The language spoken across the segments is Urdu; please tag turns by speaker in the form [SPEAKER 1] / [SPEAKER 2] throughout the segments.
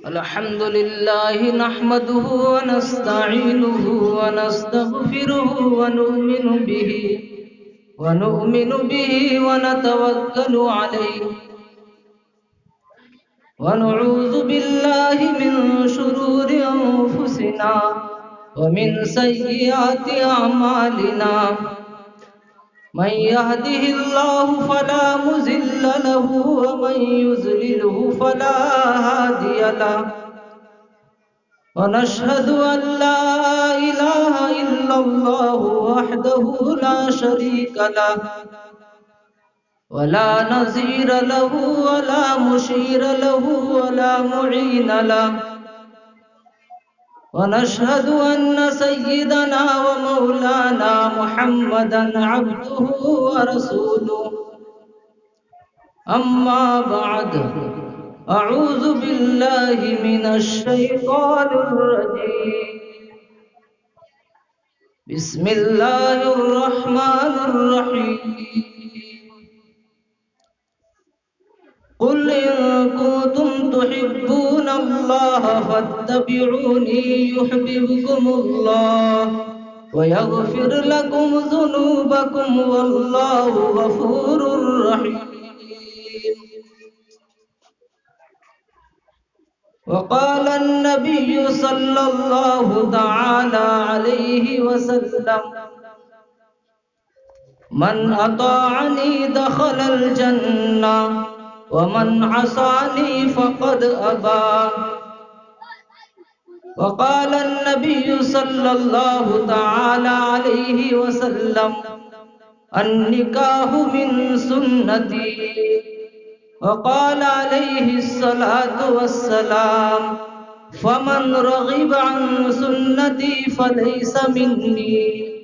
[SPEAKER 1] الحمد لله نحمده ونستعينه ونستغفره ونؤمن به ونتوكل عليه ونعوذ بالله من شرور أنفسنا ومن سيئات أعمالنا من يهده الله فلا مضل له ومن يضلله فلا هادي له ونشهد أن لا إله إلا الله وحده لا شريك له ولا نظير له ولا مشير له ولا معين له ونشهد أن سيدنا ومولانا محمدا عبده ورسوله أما بعد أعوذ بالله من الشيطان الرجيم بسم الله الرحمن الرحيم قل إن كنتم تحبون الله فاتبعوني يحببكم الله ويغفر لكم ذنوبكم والله غفور رحيم وقال النبي صلى الله تعالى عليه وسلم من أطاعني دخل الجنة ومن عصاني فقد أبى وقال النبي صلى الله تعالى عليه وسلم النكاح من سنتي وقال عليه الصلاة والسلام فمن رغب عن سنتي فليس مني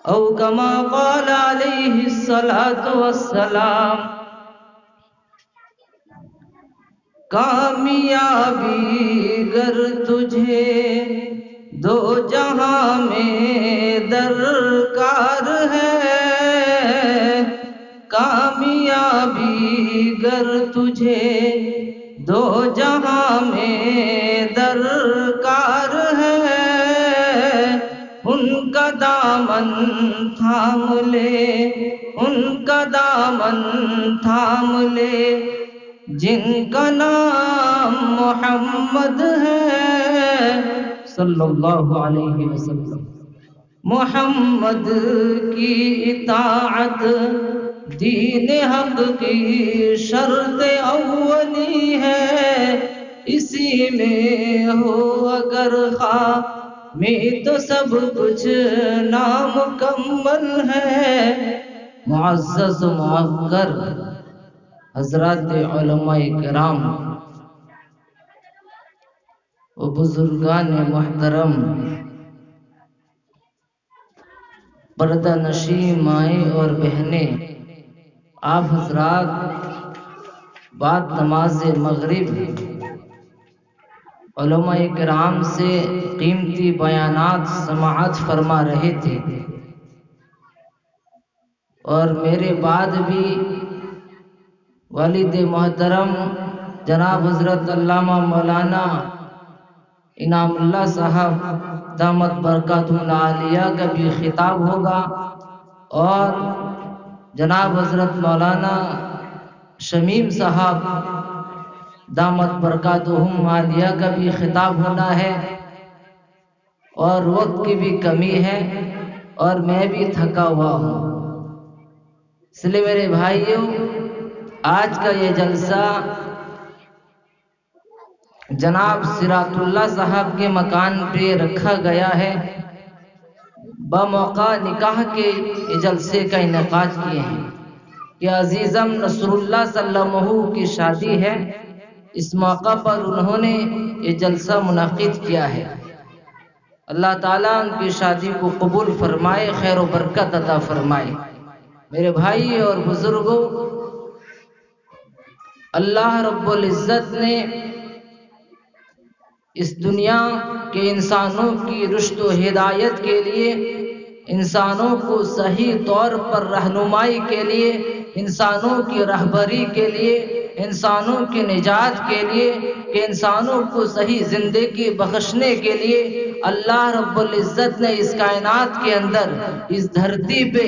[SPEAKER 1] او كما قال عليه الصلاة والسلام کامیابی گر تجھے دو جہاں میں درکار ہے کامیابی گر تجھے دو جہاں میں درکار ہے ان کا دامن تھام لے ان کا دامن تھام لے جن کا نام محمد ہے صلی اللہ علیہ وسلم محمد کی اطاعت دین حق کی شرط اولی ہے اسی میں ہو اگر خواہ تو سب کچھ نامکمل ہے معزز و معزز حضرات علماء کرام و بزرگان محترم پردہ نشین مائیں اور بہنیں آپ حضرات بعد نماز مغرب علماء کرام سے قیمتی بیانات سماعت فرما رہے تھے اور میرے بعد بھی والد محترم جناب حضرت علامہ مولانا انعام اللہ صاحب دامت برکاتہ العالیہ کا بھی خطاب ہوگا اور جناب حضرت مولانا شمیم صاحب دامت برکاتہم العالیہ کا بھی خطاب ہونا ہے اور وقت کی بھی کمی ہے اور میں بھی تھکا ہوا ہوں اس لیے میرے بھائیوں آج کا یہ جلسہ جناب صراط اللہ صاحب کے مکان پہ رکھا گیا ہے بموقع نکاح کے جلسے کا انعقاد کیے ہیں کہ عزیزم نصر اللہ صلی اللہ علیہ وسلم کی شادی ہے اس موقع پر انہوں نے یہ جلسہ منعقد کیا ہے اللہ تعالیٰ ان کی شادی کو قبول فرمائے خیر و برکت عطا فرمائے میرے بھائی اور بزرگوں اللہ رب العزت نے اس دنیا کے انسانوں کی رشد و ہدایت کے لیے انسانوں کو صحیح طور پر رہنمائی کے لیے انسانوں کی رہبری کے لیے، انسانوں کی نجات کے لیے، کہ انسانوں کو صحیح زندگی بخشنے کے لیے اللہ رب العزت نے اس کائنات کے اندر، اس دھرتی پہ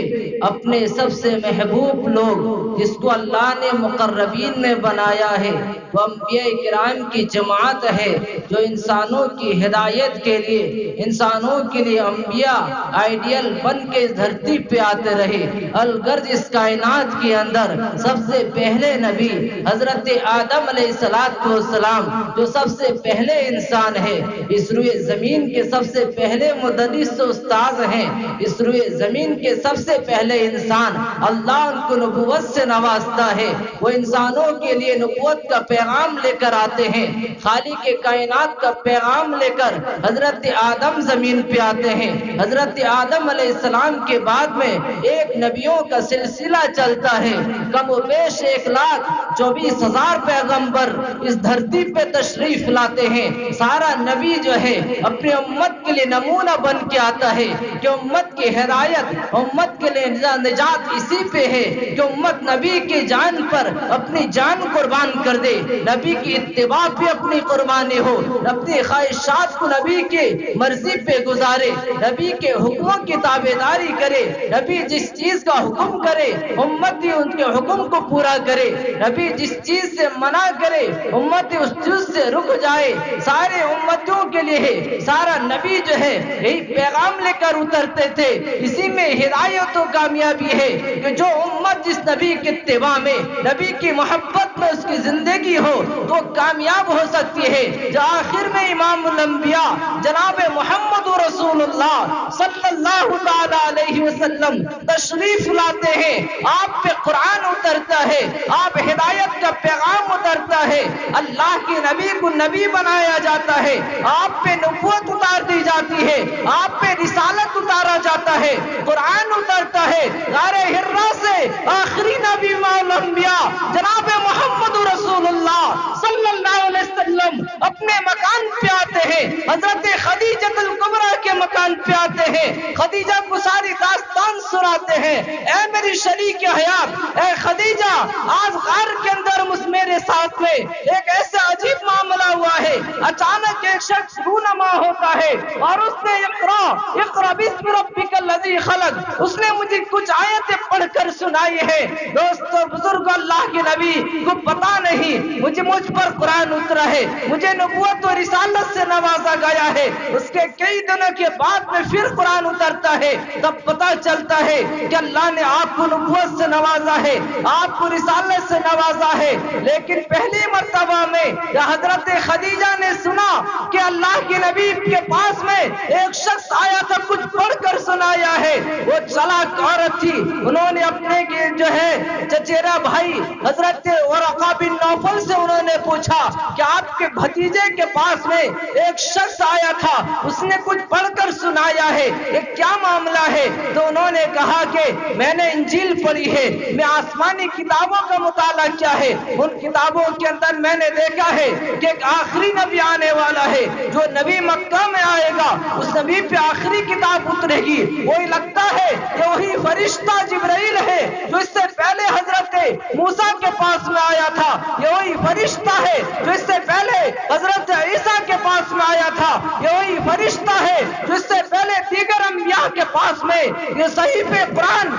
[SPEAKER 1] اپنے سب سے محبوب لوگ جس کو اللہ نے مقربین نے بنایا ہے وہ انبیاء کرام کی جماعت ہے، جو انسانوں کی ہدایت کے لیے، انسانوں کے لیے انبیاء آئیڈیل بن کے اس دھرتی پہ آتے رہے۔ الغرض اس کائنات کے اندر سب سے پہلے نبی حضرت آدم علیہ السلام جو سب سے پہلے انسان ہے، اس روئے زمین کے سب سے پہلے مدرس و استاد ہیں، اس روئے زمین کے سب سے پہلے انسان، اللہ ان کو نبوت سے نوازتا ہے، وہ انسانوں کے لیے نبوت کا پیغام لے کر آتے ہیں، خالق کائنات کا پیغام لے کر حضرت آدم زمین پہ آتے ہیں۔ حضرت آدم علیہ السلام کے بعد میں ایک نبیوں کا سلسلہ چلتا ہے، کم و بیش 1,24,000 پیغمبر اس دھرتی پہ تشریف لاتے ہیں۔ سارا نبی جو ہے اپنی امت کے لیے نمونہ بن کے آتا ہے کہ امت کی ہدایت، امت کے لیے نجات اسی پہ ہے کہ امت نبی کی جان پر اپنی جان قربان کر دے، نبی کی اتباع پہ اپنی قربانی ہو، اپنی خواہشات کو نبی کی مرضی پہ گزارے، نبی کے حکموں کی تابعداری کرے، نبی جس چیز کا حکم کرے امت ہی ان کے حکم کو پورا کرے، نبی جس چیز سے منع کرے امت اس چیز سے رک جائے۔ سارے امتوں کے لیے ہے، سارا نبی جو ہے یہی پیغام لے کر اترتے تھے، اسی میں ہدایت و کامیابی ہے کہ جو امت جس نبی کے اتباع میں، نبی کی محبت میں اس کی زندگی ہو تو کامیاب ہو سکتی ہے۔ جو آخر میں امام الانبیاء جناب محمد رسول اللہ صلی اللہ تعالی علیہ وسلم تشریف لاتے ہیں، آپ پہ قرآن اترتا ہے، آپ ہدایت کا پیغام اترتا ہے، اللہ کے نبی کو نبی بنایا جاتا ہے، آپ پہ نبوت اتار دی جاتی ہے، آپ پہ رسالت اتارا جاتا ہے، قرآن اترتا ہے۔ غار حرا سے آخری نبی امام الانبیاء جناب محمد رسول اللہ صلی اللہ علیہ وسلم اپنے مکان پہ آتے ہیں، حضرت خدیجہ الکبریٰ کے مکان پہ آتے ہیں، خدیجہ کو ساری داستان سناتے ہیں، اے میری شریک حیات، اے خدیجہ آج غار کے اندر میرے ساتھ میں ایک ایسا عجیب معاملہ ہوا ہے، اچانک ایک شخص رونما ہوتا ہے اور اس نے اقرا بسم ربک الذی خلق، اس نے مجھے کچھ آیتیں پڑھ کر سنائی ہے۔ دوستو بزرگ، اللہ کے نبی کو پتا نہیں مجھ پر قرآن اترا ہے، مجھے نبوت و رسالت سے نوازا گیا ہے۔ اس کے کئی دنوں کے بعد میں پھر قرآن اترتا ہے، تب پتا چلتا ہے کہ اللہ نے آپ کو نبوت سے نوازا ہے، آپ کو رسالت سے نوازا ہے۔ لیکن پہلی مرتبہ میں حضرت خدیجہ نے سنا کہ اللہ کے نبی کے پاس میں ایک شخص آیا تھا، کچھ پڑھ کر سنایا ہے، وہ چلاک عورت تھی، انہوں نے اپنے جو ہے چچیرا بھائی حضرت ورقہ بن نوفل سے انہوں نے پوچھا کہ آپ کے بھتیجے کے پاس میں ایک شخص آیا تھا، اس نے کچھ پڑھ کر سنایا ہے، یہ کیا معاملہ ہے؟ تو انہوں نے کہا کہ میں نے انجیل پڑھی ہے، میں آسمانی کتابوں کا مطالعہ کیا ہے، ان کتابوں کے اندر میں نے دیکھا ہے کہ ایک آخری نبی آنے والا ہے، جو نبی مکہ میں آئے گا اس نبی پہ آخری کتاب اترے گی، وہی لگتا ہے کہ وہی فرشتہ جبرائیل ہے جو اس سے پہلے حضرت موسیٰ کے پاس میں آیا تھا، یہ وہی فرشتہ ہے جو اس سے پہلے حضرت عیسیٰ کے پاس میں آیا تھا، یہ وہی فرشتہ ہے جو اس سے پہلے دیگر انبیاء کے پاس میں یہ صحیفہ قرآن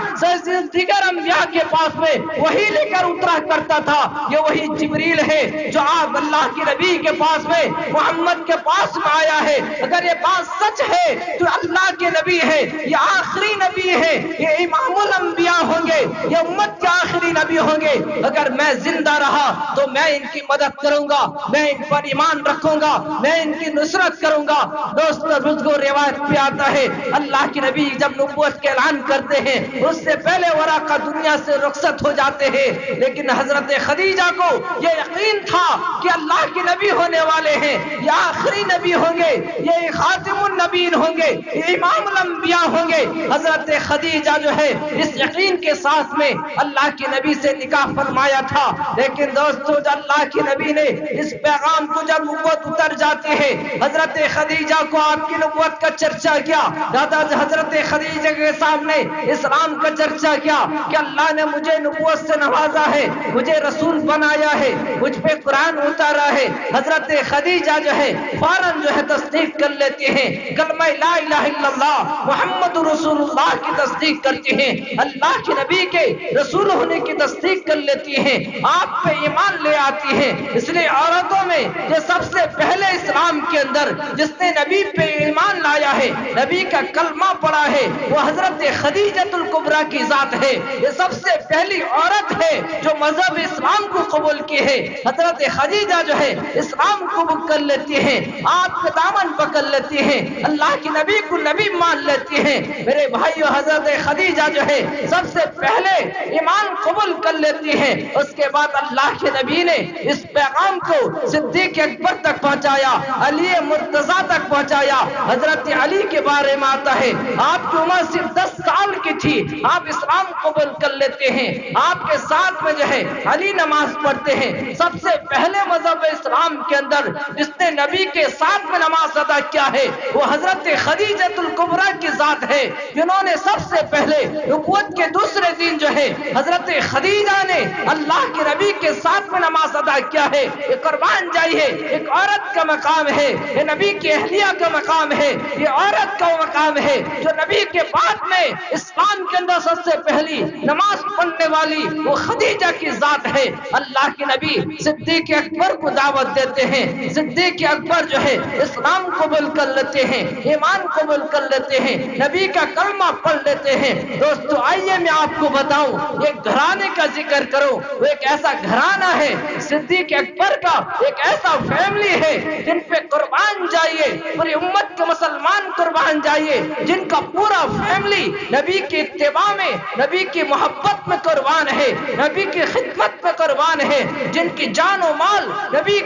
[SPEAKER 1] دیگر انبیاء کے پاس میں وہی لے کر اترا کرتا تھا، یہ وہی جبریل ہے جو آپ اللہ کے نبی کے پاس میں محمد کے پاس میں آیا ہے۔ اگر یہ بات سچ ہے تو اللہ کے نبی ہے، یہ آخری نبی ہے، یہ امام الانبیاء ہوں گے، یہ امت کے آخری نبی ہوں گے۔ اگر میں زندہ رہا تو میں ان کی مدد کروں گا، میں ان پر ایمان رکھوں گا، میں ان کی نصرت کروں گا۔ دوستو بزرگوں، روایت پہ آتا ہے اللہ کے نبی جب نبوت کا اعلان کرتے ہیں اس سے پہلے ورقہ دنیا سے رخصت ہو جاتے ہیں، لیکن حضرت خدیجہ کو یہ یقین تھا کہ اللہ کے نبی ہونے والے ہیں، یہ آخری نبی ہوں گے، یہ خاتم النبیین ہوں گے، یہ امام الانبیاء کیا ہوں گے؟ حضرت خدیجہ جو ہے اس یقین کے ساتھ میں اللہ کے نبی سے نکاح فرمایا تھا، لیکن دوستو جب اللہ کے نبی نے اس پیغام کو جب نبوت اتر جاتی ہے، حضرت خدیجہ کو آپ کی نبوت کا چرچا کیا، حضرت خدیجہ کے سامنے اسلام کا چرچا کیا کہ اللہ نے مجھے نبوت سے نوازا ہے، مجھے رسول بنایا ہے، مجھ پہ قرآن اتارا ہے۔ حضرت خدیجہ جو ہے فوراً جو ہے تصدیق کر لیتے ہیں، کلمہ لا الہ الا اللہ محمد رسول اللہ کی تصدیق کرتے ہیں، اللہ کے نبی کے رسول ہونے کی تصدیق کر لیتی ہیں، آپ پہ ایمان لے آتی ہیں۔ اس لیے عورتوں میں یہ سب سے پہلے اسلام کے اندر جس نے نبی پہ ایمان لایا ہے، نبی کا کلمہ پڑھا ہے، وہ حضرت خدیجۃ الکبریٰ کی ذات ہے۔ یہ سب سے پہلی عورت ہے جو مذہب اسلام کو قبول کی ہے۔ حضرت خدیجہ جو ہے اسلام قبول کر لیتی ہیں، آپ کے دامن پکڑ لیتی ہیں، اللہ کے نبی کو نبی مان لیتی ہیں۔ میرے بھائیو، حضرت خدیجہ جو ہے سب سے پہلے ایمان قبول کر لیتی ہیں۔ اس کے بعد اللہ کے نبی نے اس پیغام کو صدیق اکبر تک پہنچایا، علی مرتضیٰ تک پہنچایا۔ حضرت علی کے بارے میں آتا ہے، آپ کی عمر صرف 10 سال کی تھی، آپ اسلام قبول کر لیتے ہیں، آپ کے ساتھ میں جو ہے علی نماز پڑھتے ہیں۔ سب سے پہلے مذہب اسلام کے اندر جس نے نبی کے ساتھ میں نماز ادا کیا ہے وہ حضرت خدیجۃ الکبریٰ کی ذات ہے، جنہوں نے سب سے پہلے نبوت کے دوسرے دن جو ہے حضرت خدیجہ نے اللہ کے نبی کے ساتھ میں نماز ادا کیا ہے۔ یہ قربان جائیے، ایک عورت کا مقام ہے، یہ نبی کی اہلیہ کا مقام ہے، یہ عورت کا مقام ہے جو نبی کے بعد میں اسلام کے اندر سب سے پہلی نماز پڑھنے والی وہ خدیجہ کی ذات ہے۔ اللہ کے نبی صدیق اکبر کو دعوت دیتے ہیں، صدیق اکبر جو ہے اسلام قبول کر لیتے ہیں، ایمان قبول کر لیتے ہیں، نبی کا کلمہ پڑھ لیتے ہیں۔ دوستو آئیے میں آپ کو بتاؤں، ایک گھرانے کا ذکر کرو، وہ ایک ایسا گھرانہ ہے صدیق اکبر کا، ایک ایسا فیملی ہے جن پہ قربان جائیے، پوری امت کے مسلمان قربان جائیے، جن کا پورا فیملی نبی کی اتباع میں، نبی کی محبت میں قربان ہے، نبی کی خدمت میں قربان ہے، جن کی جان و مال نبی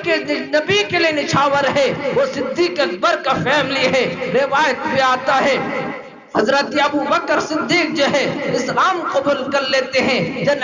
[SPEAKER 1] کے لیے نچھاور ہے، وہ صدیق اکبر کا فیملی ہے۔ روایت میں آتا ہے حضرت ابو بکر صدیق جو ہے اسلام قبول کر لیتے ہیں، جب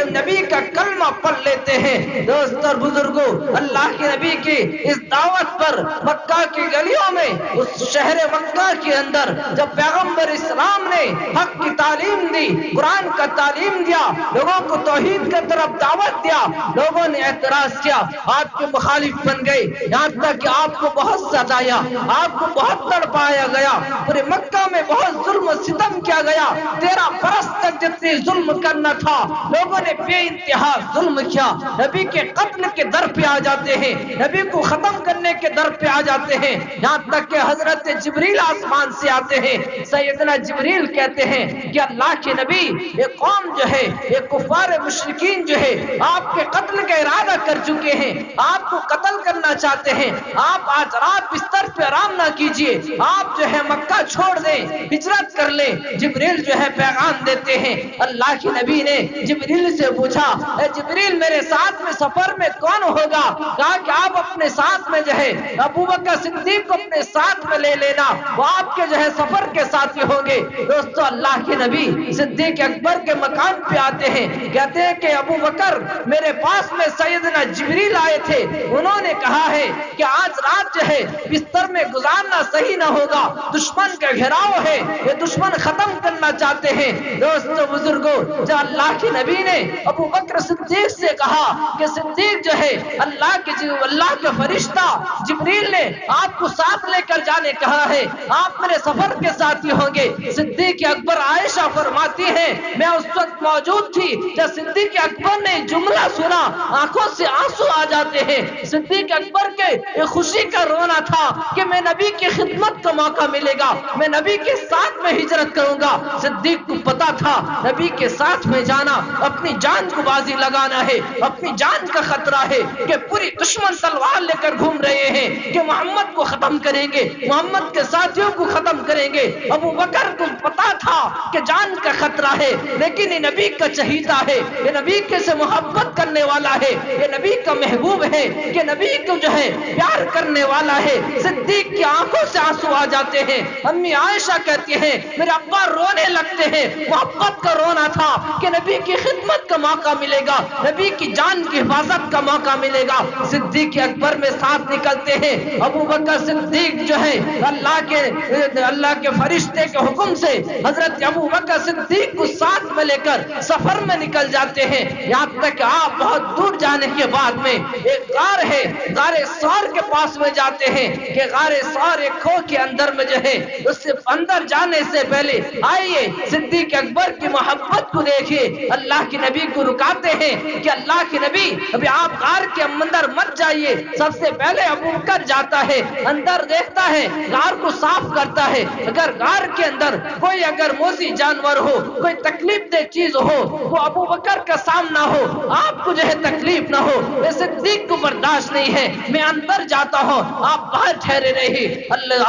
[SPEAKER 1] نبی کا کلمہ پڑھ لیتے ہیں۔ دوست اور بزرگوں، اللہ کے نبی کی اس دعوت پر مکہ کی گلیوں میں، اس شہر مکہ کے اندر جب پیغمبر اسلام نے حق کی تعلیم دی، قرآن کا تعلیم دیا، لوگوں کو توحید کی طرف دعوت دیا، لوگوں نے اعتراض کیا، آپ کے مخالف بن گئے، یہاں تک کہ آپ کو بہت ستایا، آپ کو بہت تڑپایا گیا، پورے مکہ میں بہت ظلم و ستم کیا گیا، 13 برس تک جتنی ظلم کرنا تھا لوگوں نے بے انتہا ظلم کیا، نبی کے قتل کے در پہ آ جاتے ہیں، نبی کو ختم کرنے کے در پہ آ جاتے ہیں، یہاں تک کہ حضرت جبریل آسمان سے آتے ہیں، سیدنا جبریل کہتے ہیں کہ اللہ کے نبی یہ قوم جو ہے، یہ کفار مشرکین جو ہے آپ کے قتل کا ارادہ کر چکے ہیں، آپ کو قتل کرنا چاہتے ہیں، آپ آج رات بستر پہ آرام نہ کیجیے، آپ جو ہے مکہ چھوڑ دیں، ہجرت کر لیں۔ جبریل جو ہے پیغام دیتے ہیں، اللہ کے نبی نے جبریل سے پوچھا، اے جبریل میرے ساتھ میں سفر میں کون ہوگا؟ کہا کہ آپ اپنے ساتھ میں جو ہے ابو بکر صدیق کو اپنے ساتھ میں لے لینا، وہ آپ کے جو ہے سفر کے ساتھی ہوں گے۔ دوستو اللہ کے نبی صدیق اکبر کے مقام پہ آتے ہیں، کہتے ہیں کہ ابو بکر میرے پاس میں سیدنا جبریل آئے تھے، انہوں نے کہا ہے کہ آج رات جو ہے بستر میں گزارنا صحیح نہ ہوگا، دشمن کا گھیراؤ ہے، یہ دشمن ختم کرنا چاہتے ہیں۔ دوستو بزرگوں، جب اللہ کے نبی نے ابو بکر صدیق سے کہا کہ صدیق جو ہے اللہ کے فرشتہ جبریل نے آپ کو ساتھ لے کر جانے کہا ہے، آپ میرے سفر کے ساتھی ہوں گے۔ صدیق اکبر عائشہ فرماتی ہیں میں اس وقت موجود تھی جب صدیق اکبر نے جملہ سنا، آنکھوں سے آنسو آ جاتے ہیں۔ صدیق اکبر کے یہ خوشی کا رونا تھا کہ میں نبی کی خدمت کا موقع ملے گا، میں نبی کے ساتھ میں ہجرت کروں گا۔ صدیق کو پتا تھا نبی کے ساتھ میں جانا اپنی جان کو بازی لگانا ہے، اپنی جان کا خطرہ ہے کہ پوری دشمن تلوار لے کر گھوم رہے ہیں کہ محمد کو ختم کریں گے، محمد کے ساتھیوں کو ختم کریں گے۔ ابو بکر کو پتا تھا کہ جان کا خطرہ ہے، لیکن یہ نبی کا چہیتا ہے، یہ نبی کے سے محبت کرنے والا ہے، یہ نبی کا محبوب ہے، کہ نبی کو جو ہے پیار کرنے والا ہے۔ صدیق کی آنکھوں سے آنسو آ جاتے ہیں۔ امی عائشہ کہتی ہیں میرے ابا رونے لگتے ہیں، محبت کا رونا تھا کہ نبی کی خدمت کا موقع ملے گا، نبی کی جان کی حفاظت کا موقع ملے گا۔ صدیق اکبر میں ساتھ نکلتے ہیں، ابو بکر صدیق جو ہے اللہ کے فرشتے کے حکم سے حضرت ابو بکر صدیق کو ساتھ میں لے کر سفر میں نکل جاتے ہیں، یہاں تک کہ آپ بہت دور جانے کے بعد میں ایک غار ہے، غار ثور کے پاس میں جاتے ہیں کہ غار ثور ایک کھو کے اندر میں جو ہے، اس سے اندر جانے سے پہلے آئیے صدیق اکبر کی محبت کو دیکھیے، اللہ کے نبی کو رکاتے ہیں کہ اللہ کے نبی ابھی آپ غار کے اندر مت جائیے۔ سب سے پہلے ابو بکر جاتا ہے، اندر دیکھتا ہے، غار کو صاف کرتا ہے، اگر غار کے اندر کوئی اگر موذی جانور ہو، کوئی تکلیف دہ چیز ہو، وہ ابو بکر کا سامنا ہو، آپ کو جو ہے تکلیف نہ ہو، یہ صدیق کو برداشت نہیں ہے، میں اندر جاتا ہوں، آپ باہر ٹھہرے رہے۔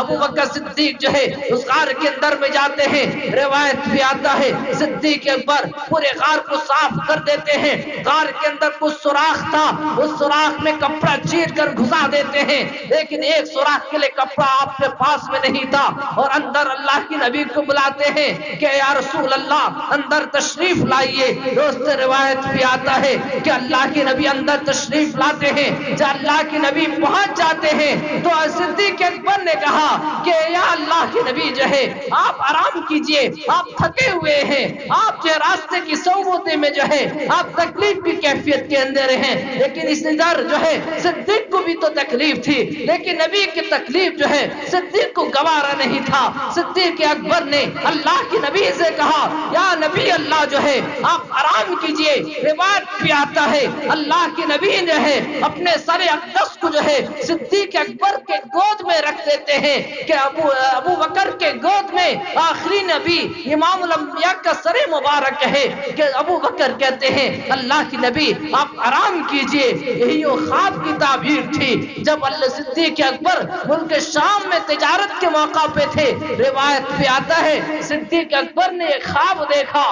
[SPEAKER 1] ابو بکر صدیق جو ہے اس غار کے اندر میں جاتے ہیں، روایت بھی آتا ہے صدیق اکبر پورے غار کو صاف کر دیتے ہیں، غار کے اندر کچھ سوراخ تھا، اس سوراخ میں کپڑا چیر کر گھسا دیتے ہیں، لیکن ایک سوراخ کے لیے کپڑا آپ کے پاس میں نہیں تھا، اور اندر اللہ کی نبی کو بلاتے ہیں کہ یا رسول اللہ اندر تشریف لائیے۔ دوست روایت بھی آتا ہے کہ اللہ کے نبی اندر تشریف لاتے ہیں، جب اللہ کے نبی پہنچ جاتے ہیں تو صدیق اکبر نے کہا کہ یا اللہ کے نبی جو ہے آپ آرام کیجئے، آپ تھکے ہوئے ہیں، آپ جو راستے کی صعوبتیں میں جو ہے آپ تکلیف کی کیفیت کے اندر ہیں، لیکن اس ادھر جو ہے صدیق کو بھی تو تکلیف تھی، لیکن نبی کی تکلیف جو ہے صدیق کو گوارا نہیں تھا۔ صدیق اکبر نے اللہ کے نبی سے کہا یا نبی اللہ جو ہے آپ آرام کیجئے۔ روایت بھی آتا ہے اللہ کے نبی جو ہے اپنے سر اقدس کو جو ہے صدیق اکبر کے گود میں رکھ دیتے ہیں کہ ابو بکر کے گود میں آخری نبی امام الانبیاء کا سر مبارک ہے کہ ابو بکر کہتے ہیں اللہ کی نبی آپ آرام کیجئے۔ یہی وہ خواب کی تعبیر تھی جب اللہ صدیق اکبر ملک شام میں تجارت کے موقع پہ تھے، روایت پہ آتا ہے صدیق اکبر نے ایک خواب دیکھا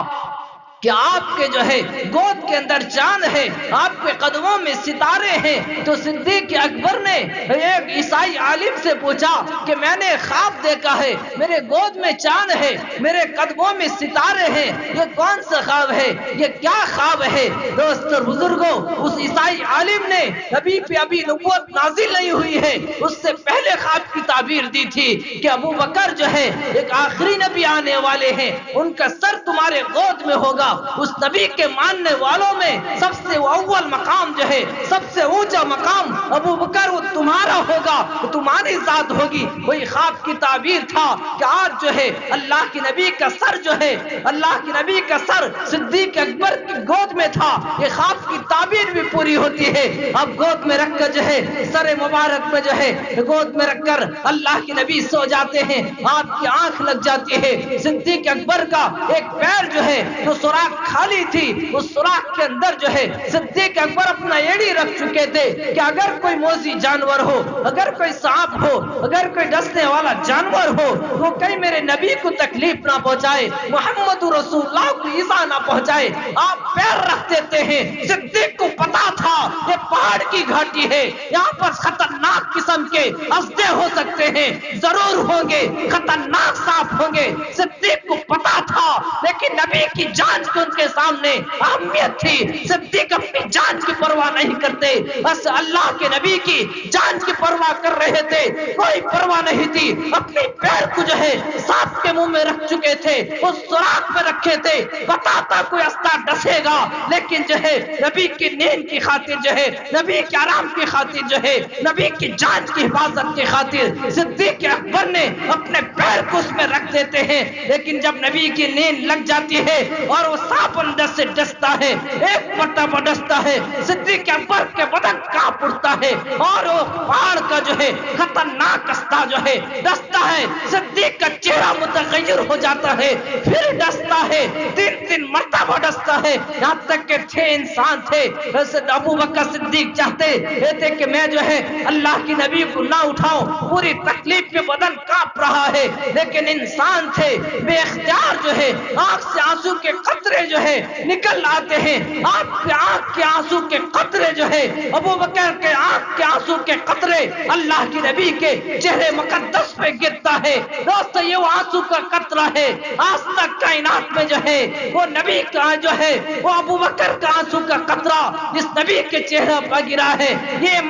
[SPEAKER 1] کہ آپ کے جو ہے گود کے اندر چاند ہے، آپ کے قدموں میں ستارے ہیں، تو صدیق اکبر نے ایک عیسائی عالم سے پوچھا کہ میں نے خواب دیکھا ہے، میرے گود میں چاند ہے، میرے قدموں میں ستارے ہیں، یہ کون سا خواب ہے، یہ کیا خواب ہے؟ دوست اور بزرگوں، اس عیسائی عالم نے نبی پہ ابھی نبوت نازل نہیں ہوئی ہے، اس سے پہلے خواب کی تعبیر دی تھی کہ ابو بکر جو ہے ایک آخری نبی آنے والے ہیں، ان کا سر تمہارے گود میں ہوگا، اس نبی کے ماننے والوں میں سب سے اول مقام جو ہے، سب سے اونچا مقام ابو بکر وہ تمہارا ہوگا، وہ تمہاری ذات ہوگی۔ وہی خواب کی تعبیر تھا کہ آج جو ہے اللہ کی نبی کا سر جو ہے، اللہ کی نبی کا سر صدیق اکبر کی گود میں تھا، یہ خواب کی تعبیر بھی پوری ہوتی ہے۔ اب گود میں رکھ کر جو ہے سر مبارک میں جو ہے گود میں رکھ کر اللہ کی نبی سو جاتے ہیں، آپ کی آنکھ لگ جاتی ہے، صدیق اکبر کا ایک پیر جو ہے جو سوراخ خالی تھی، اس سوراخ کے اندر جو ہے صدیق اکبر اپنا ایڑی رکھ چکے تھے کہ اگر کوئی موذی جانور ہو، اگر کوئی سانپ ہو، اگر کوئی ڈسنے والا جانور ہو، وہ کہیں میرے نبی کو تکلیف نہ پہنچائے، محمد رسول اللہ کو ایذا نہ پہنچائے، آپ پیر رکھ دیتے ہیں۔ صدیق کو پتا تھا یہ پہاڑ کی گھاٹی ہے، یہاں پر خطرناک قسم کے اژدھے ہو سکتے ہیں، ضرور ہوں گے، خطرناک سانپ ہوں گے، صدیق کو پتا تھا، لیکن نبی کی جان کی ان کے سامنے اہمیت تھی، صدیق اپنی جان کی پرواہ نہیں کرتے، بس اللہ کے نبی کی جان کی پرواہ کر رہے تھے، کوئی پرواہ نہیں تھی، اپنے پیر کو جو ہے سانپ کے منہ میں رکھ چکے تھے، اس سوراخ میں رکھے تھے، پتا تھا کوئی اژدھا ڈسے گا، لیکن جو ہے نبی کی نیند کی خاطر جو ہے، نبی کے آرام کی خاطر جو ہے، نبی کی جان کی حفاظت کی خاطر صدیق اکبر نے اپنے پیر کو اس میں رکھ دیتے ہیں، لیکن جب نبی کی نیند لگ جاتی ہے اور وہ سانپ اندر سے ڈستا ہے، ایک مرتبہ ڈستا ہے، صدیق اکبر کے بدن کانپ اٹھتا ہے اور وہ پہاڑ کا جو ہے خطرناک اژدھا جو ہے ڈستا ہے، صدیق کا چہرہ متغیر ہو جاتا ہے، پھر ڈستا ہے، تین مرتبہ ڈستا ہے، یہاں تک کہ 6 انسان تھے۔ ابو بکر صدیق چاہتے تھے کہ میں جو ہے اللہ کی نبی کو نہ اٹھاؤں، پوری تکلیف میں بدن کانپ رہا ہے، لیکن انسان تھے، بے اختیار جو ہے آنکھ سے آنسو کے قطرے جو ہے نکل آتے ہیں، آپ کے آنکھ کے آنسو کے قطرے جو ہے، ابو بکر کے آنکھ کے آنسو کے قطرے اللہ کی نبی کے چہرے مقدس پہ گرتا ہے۔ دوستو یہ وہ آنسو کا قطرہ ہے، آج تک کائنات میں جو ہے وہ نبی کا جو ہے وہ ابوبکر کا آنسو کا قطرہ جس نبی کے چہرے پر گرا ہے، یہ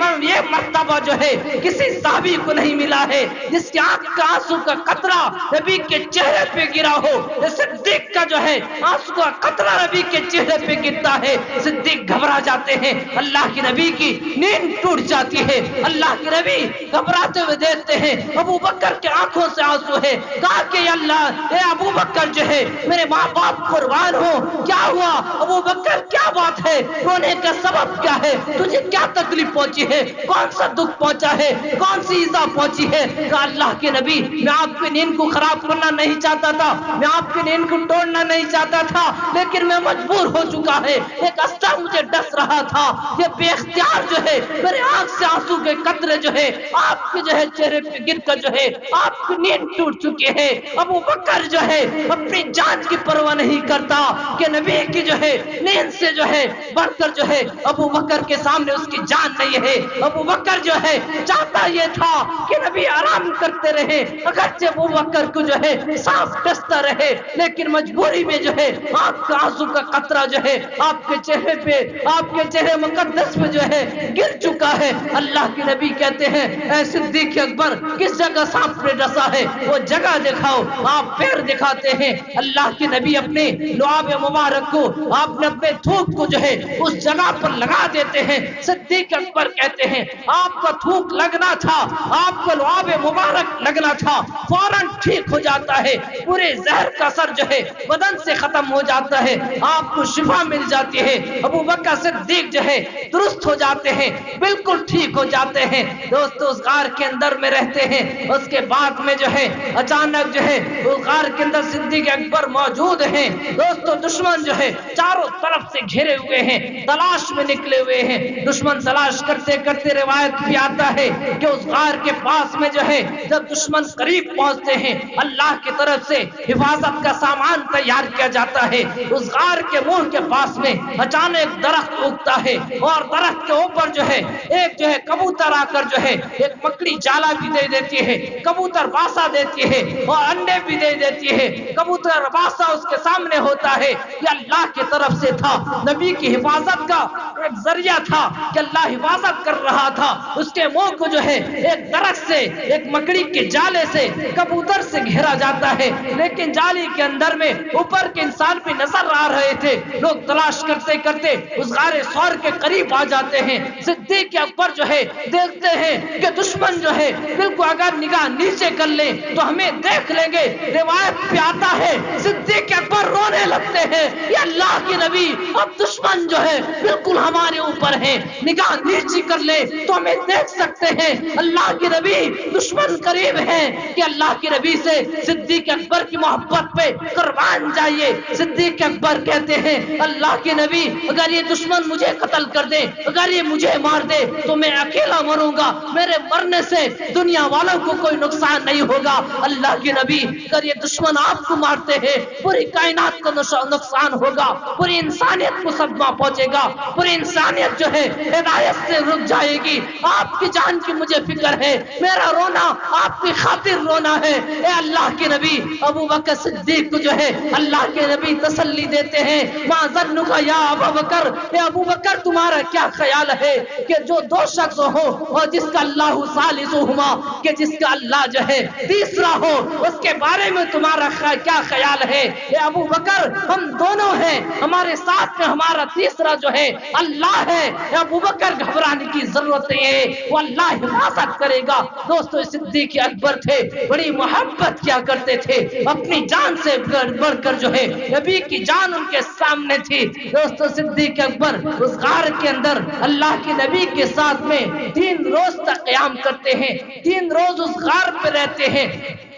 [SPEAKER 1] مرتبہ جو ہے کسی صحابی کو نہیں ملا ہے جس کی آنکھ کا آنسو کا قطرہ نبی کے چہرے پہ گرا ہو۔ صدیق کا جو ہے آنسو کا قطرہ نبی کے چہرے پہ گرتا ہے، صدیق گھبرا جاتے ہیں، اللہ کے نبی کی نیند ٹوٹ جاتی ہے، اللہ کے نبی گھبراتے ہوئے دیکھتے ہیں ابو بکر کے آنکھوں سے آنسو ہے، کہا کہ یا اللہ اے ابو بکر جو ہے میرے ماں باپ قربان ہو، کیا ہوا ابو بکر کیا بات ہے، رونے کا سبب کیا ہے، تجھے کیا تکلیف پہنچی ہے، کون سا دکھ پہنچا ہے، کون سی ایذا پہنچی ہے؟ کہا اللہ کے نبی میں آپ کی نیند کو خراب کرنا نہیں چاہتا تھا، میں آپ کی نیند کو توڑنا نہیں چاہتا تھا، لیکن میں مجبور ہو چکا ہے، ایک اثر مجھے ڈس رہا تھا، یہ بے اختیار جو ہے میرے آنکھ سے آنسو کے قطرے جو ہے آپ کے جو ہے چہرے پہ گر کر جو ہے آپ کی نیند ٹوٹ چکی ہے۔ ابو بکر جو ہے اپنی جان کی پرواہ نہیں کرتا کہ نبی کی جو ہے نیند سے جو ہے بڑھ کر جو ہے ابو بکر کے سامنے اس کی جان نہیں ہے۔ ابو بکر جو ہے چاہتا یہ تھا کہ نبی آرام کرتے رہے، اگرچہ ابو بکر کو جو ہے سانس ڈستا رہے، لیکن مجبوری میں جو ہے آنکھ کا آنسو کا قطرہ جو ہے آپ کے چہرے پہ، آپ کے چہرے مقدس پہ جو ہے گر چکا ہے۔ اللہ کے نبی کہتے ہیں اے صدیق اکبر کس جگہ سانپ نے ڈسا ہے وہ جگہ دکھاؤ، آپ پیر دکھاتے ہیں۔ اللہ کے نبی اپنے لعاب مبارک کو آپ نے اپنے تھوک کو جو ہے اس جگہ پر لگا دیتے ہیں۔ صدیق اکبر کہتے ہیں آپ کا تھوک لگنا تھا، آپ کا لعاب مبارک لگنا تھا، فوراً ٹھیک ہو جاتا ہے، پورے زہر کا اثر جو ہے بدن سے ختم ہو جاتا ہے، آپ کو شفا مل جاتی ہے۔ ابو بکر صدیق جو ہے درست ہو جاتے ہیں، بالکل ٹھیک ہو جاتے ہیں۔ دوستو اس غار کے اندر میں رہتے ہیں، اس کے بعد میں جو ہے اچانک جو ہے اس غار کے اندر صدیق اکبر موجود ہیں۔ دوستو دشمن جو ہے چاروں طرف سے گھرے ہوئے ہیں، تلاش میں نکلے ہوئے ہیں، دشمن تلاش کرتے کرتے روایت بھی آتا ہے کہ اس غار کے پاس میں جو ہے جب دشمن قریب پہنچتے ہیں اللہ کی طرف سے حفاظت کا سامان تیار کیا جاتا ہے۔ اس غار کے منہ کے پاس میں اچانک درخت اگتا ہے اور درخت کے اوپر جو ہے ایک جو ہے کبوتر آ کر جو ہے ایک مکڑی جالا بھی دے دیتی ہے، کبوتر باسا دیتی ہے اور انڈے بھی دے دیتی ہے۔ کبوتر باسا اس کے سامنے ہوتا ہے، یہ اللہ کی طرف سے تھا، نبی کی حفاظت کا ایک ذریعہ تھا کہ اللہ حفاظت کر رہا تھا۔ اس کے منہ کو جو ہے ایک درخت سے، ایک مکڑی کے جالے سے، کبوتر سے گھیرا جاتا ہے، لیکن جالی کے اندر میں اوپر کے انسان بھی نظر آ رہے تھے۔ لوگ تلاش کرتے کرتے اس غار ثور کے قریب آ جاتے ہیں۔ صدیق اکبر جو ہے دیکھتے ہیں کہ دشمن جو ہے بالکل اگر نگاہ نیچے کر لیں تو ہمیں دیکھ لیں گے۔ روایت پہ آتا ہے صدیق اکبر رونے لگتے ہیں، یہ اللہ کے نبی اب دشمن جو ہے بالکل ہمارے اوپر ہے، نگاہ نیچے کر لے تو ہمیں دیکھ سکتے ہیں۔ اللہ کے نبی دشمن قریب ہیں کہ اللہ کے نبی سے صدیق اکبر کی محبت پہ قربان جائیے۔ صدیق اکبر کہتے ہیں اللہ کے نبی اگر یہ دشمن مجھے قتل کر دے، اگر یہ مجھے مار دے تو میں اکیلا مروں گا، میرے مرنے سے دنیا والوں کو کوئی نقصان نہیں ہوگا۔ اللہ کے نبی اگر یہ دشمن آپ کو مارتے ہیں پوری کائنات کو نقصان ہوگا، پوری انسانیت کو صدمہ پہنچے گا، پوری انسانیت جو ہے ہدایت سے رک جائے گی۔ آپ کی جان کی مجھے فکر ہے، میرا رونا آپ کی خاطر رونا ہے۔ اے اللہ کے نبی ابو بکر صدیق کو جو ہے اللہ کے نبی تسلی دیتے ہیں، ما ظنک یا ابو بکر، اے ابو بکر تمہارا کیا خیال ہے کہ جو دو شخص ہو اور جس کا اللہ ثالثہما، کہ جس کا اللہ جو ہے تیسرا ہو، اس کے بارے میں تمہارا کیا خیال ہے؟ اے ابو بکر ہم دونوں ہیں، ہمارے ساتھ میں ہمارا تیسرا جو ہے اللہ ہے۔ اے ابو بکر گھبرانے کی ضرورت نہیں ہے، وہ اللہ حفاظت کرے گا۔ دوستو صدیق اکبر تھے، بڑی محبت کیا کرتے تھے، اپنی جان سے بڑھ کر جو ہے نبی کی جان ان کے سامنے تھی۔ دوستو صدیق اکبر اس غار کے اندر اللہ کے نبی کے ساتھ میں 3 روز تک قیام کرتے ہیں، 3 روز اس غار پہ رہتے ہیں،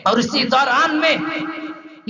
[SPEAKER 1] اور اسی دوران میں